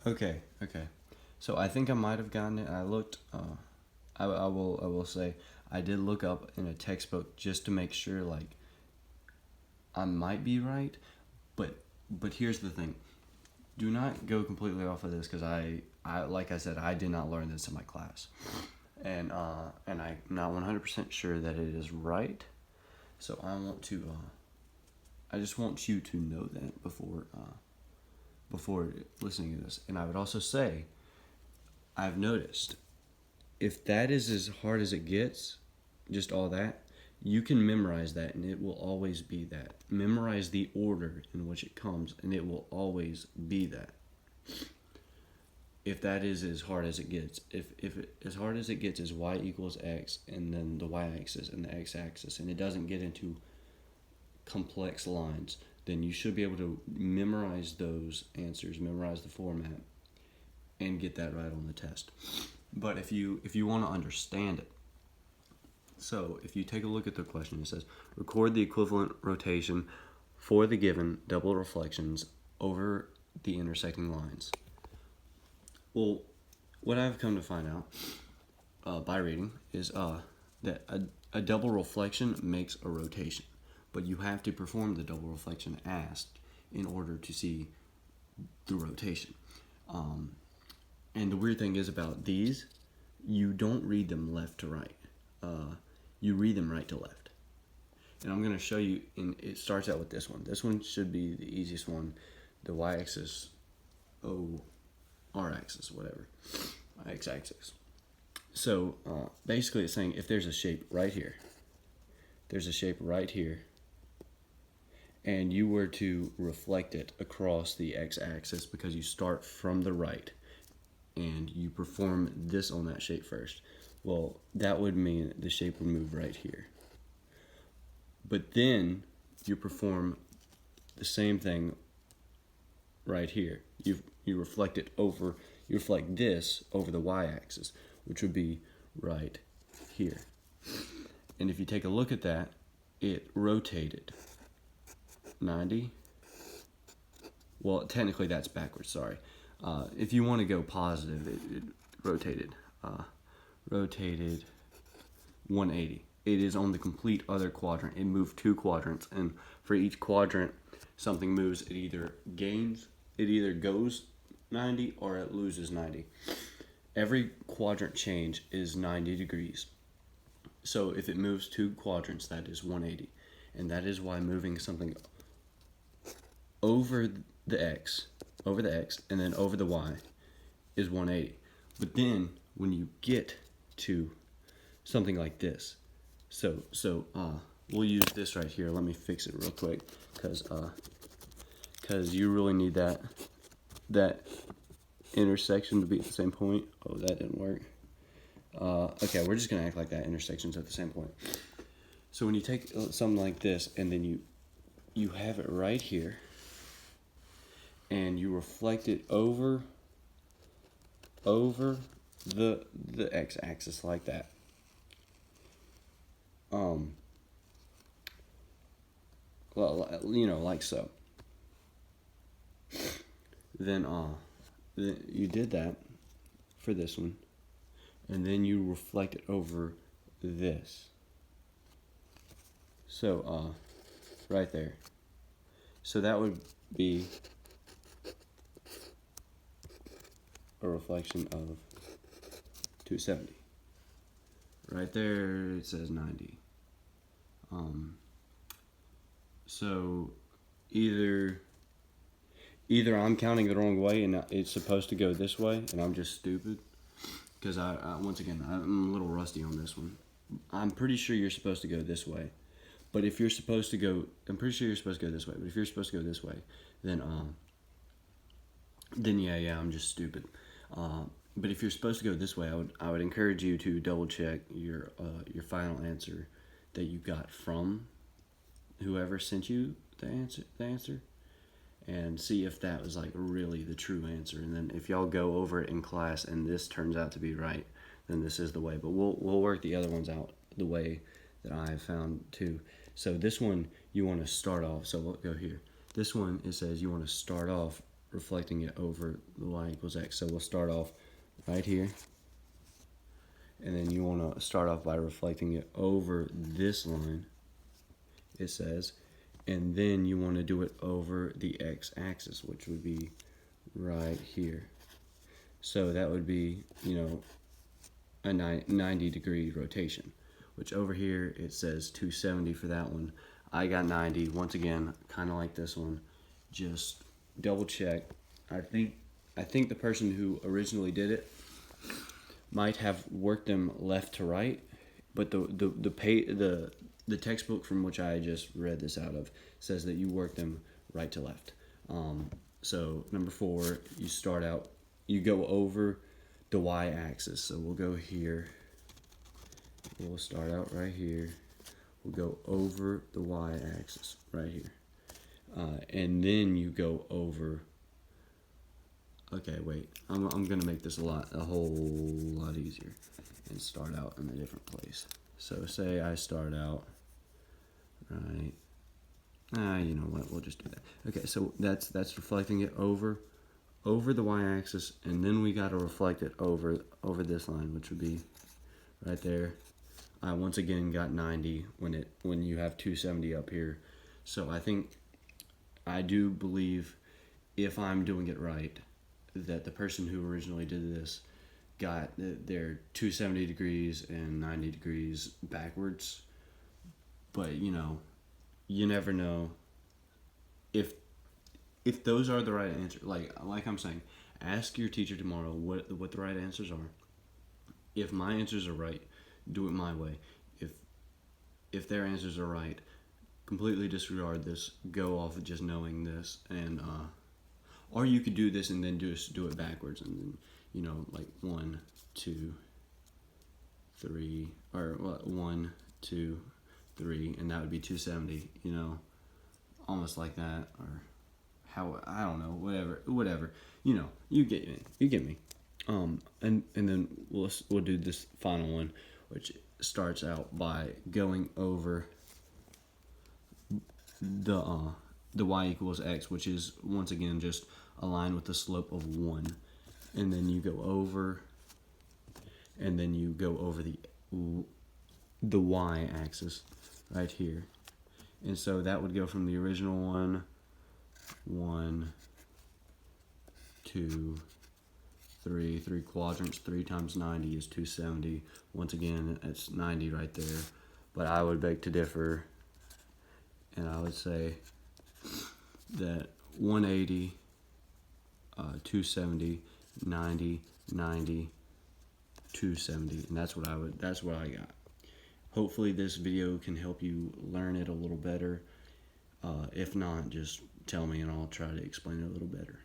Okay, okay. So I think I might have gotten it. I looked. I will say I did look up in a textbook just to make sure, like, I might be right. But here's the thing. Do not go completely off of this because I like I said, I did not learn this in my class, and I'm not 100% sure that it is right. So I just want you to know that before listening to this. And I would also say, I've noticed, if that is as hard as it gets, just all that, you can memorize that and it will always be that. Memorize the order in which it comes and it will always be that. If that is as hard as it gets, as hard as it gets is y equals x and then the y-axis and the x-axis, and it doesn't get into complex lines, then you should be able to memorize those answers, memorize the format, and get that right on the test. But if you want to understand it, so if you take a look at the question, it says record the equivalent rotation for the given double reflections over the intersecting lines. Well, what I've come to find out by reading is that a double reflection makes a rotation, but you have to perform the double reflection asked in order to see the rotation. And the weird thing is about these, you don't read them left to right. You read them right to left. And I'm going to show you, and it starts out with this one. This one should be the easiest one. The y-axis, r-axis, whatever. X-axis. So basically it's saying if there's a shape right here, and you were to reflect it across the x-axis because you start from the right and you perform this on that shape first, well, that would mean the shape would move right here. But then you perform the same thing right here. You reflect this over the y-axis, which would be right here. And if you take a look at that, it rotated 90. Well, technically that's backwards, sorry. If you want to go positive, it rotated 180. It is on the complete other quadrant. It moved 2 quadrants, and for each quadrant something moves, it either goes 90 or it loses 90. Every quadrant change is 90 degrees. So if it moves 2 quadrants, that is 180. And that is why moving something over the x, and then over the y is 180. But then when you get to something like this, so we'll use this right here. Let me fix it real quick, because you really need that intersection to be at the same point. Oh, that didn't work. Okay, we're just gonna act like that intersection's at the same point. So when you take something like this and then you have it right here and you reflect it over the x-axis like that. Well, like so. Then you did that for this one, and then you reflect it over this. So right there. So that would be a reflection of 270. Right there it says 90. So either I'm counting the wrong way and it's supposed to go this way and I'm just stupid, because once again, I'm a little rusty on this one. I'm pretty sure you're supposed to go this way. But if you're supposed to go, I'm pretty sure you're supposed to go this way. But if you're supposed to go this way, then yeah, I'm just stupid. But if you're supposed to go this way, I would encourage you to double check your final answer that you got from whoever sent you the answer, and see if that was like really the true answer. And then if y'all go over it in class and this turns out to be right, then this is the way. But we'll work the other ones out the way that I have found too. So this one you want to start off. So we'll go here. This one, it says you want to start off reflecting it over the y equals x. So we'll start off right here, and then you want to start off by reflecting it over this line, it says, and then you want to do it over the x-axis, which would be right here. So that would be, a 90-degree rotation, which over here it says 270 for that one. I got 90. Once again, kind of like this one. Just double check. I think the person who originally did it might have worked them left to right, but the textbook from which I just read this out of says that you work them right to left. So number 4, you go over the y-axis. So we'll go here. We'll start out right here. We'll go over the y-axis right here. And then you go over. Okay, wait. I'm gonna make this a whole lot easier and start out in a different place. So say I start out right. You know what? We'll just do that. Okay, so that's reflecting it over the y-axis, and then we got to reflect it over this line, which would be right there. I once again got 90 when you have 270 up here. So I do believe, if I'm doing it right, that the person who originally did this got their 270 degrees and 90 degrees backwards. But you never know if those are the right answer. Like I'm saying, ask your teacher tomorrow what the right answers are. If my answers are right, do it my way. If their answers are right, completely disregard this. Go off of just knowing this, and or you could do this and then just do it backwards, and then like 1, 2, 3, or 1, 2, 3, and that would be 270. Almost like that, or how, I don't know, whatever. You get me. And then we'll do this final one, which starts out by going over the y equals x, which is once again just a line with the slope of 1, and then you go over, the y axis right here, and so that would go from the original 1, 2, 3 quadrants. 3 times 90 is 270. Once again, it's 90 right there. But I would beg to differ, and I would say that 180, 270, 90, 90, 270, and that's what I got. Hopefully this video can help you learn it a little better. If not, just tell me and I'll try to explain it a little better.